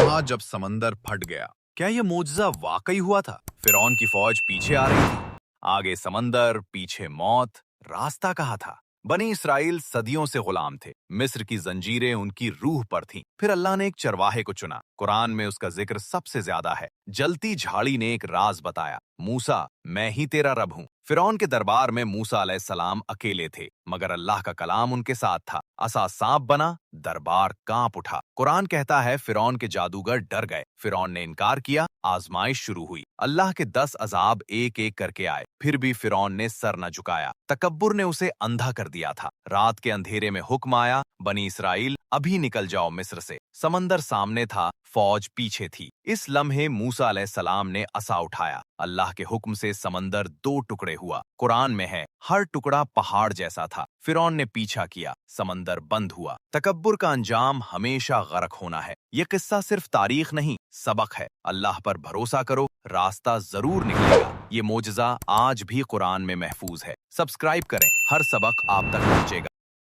वहां जब समंदर फट गया, क्या यह मोजज़ा वाकई हुआ था? फिरौन की फौज पीछे आ रही थी, आगे समंदर, पीछे मौत। रास्ता कहाँ था? बनी इसराइल सदियों से गुलाम थे, मिस्र की जंजीरें उनकी रूह पर थीं। फिर अल्लाह ने एक चरवाहे को चुना। कुरान में उसका जिक्र सबसे ज्यादा है। जलती झाड़ी ने एक राज बताया, मूसा, मैं ही तेरा रब हूँ। फिरौन के दरबार में मूसा अलैहिस्सलाम अकेले थे, मगर अल्लाह का कलाम उनके साथ था। असा सांप बना, दरबार कांप उठा। कुरान कहता है फिरौन के जादूगर डर गए। फिरौन ने इनकार किया, आजमाइश शुरू हुई। अल्लाह के 10 अजाब एक एक करके आए, फिर भी फिरौन ने सर न झुकाया। तकब्बुर ने उसे अंधा कर दिया था। रात के अंधेरे में हुक्म आया, बनी इसराइल अभी निकल जाओ मिस्र से। समंदर सामने था, फौज पीछे थी। इस लम्हे मूसा अलैहिस्सलाम ने असा उठाया। अल्लाह के हुक्म से समंदर 2 टुकड़े हुआ। कुरान में है, हर टुकड़ा पहाड़ जैसा था। फिरौन ने पीछा किया, समंदर बंद हुआ। तकब्बुर का अंजाम हमेशा गर्क होना है। ये किस्सा सिर्फ तारीख नहीं, सबक है। अल्लाह पर भरोसा करो, रास्ता जरूर निकलेगा। ये मोजज़ा आज भी कुरान में महफूज है। सब्सक्राइब करें, हर सबक आप तक पहुंचेगा।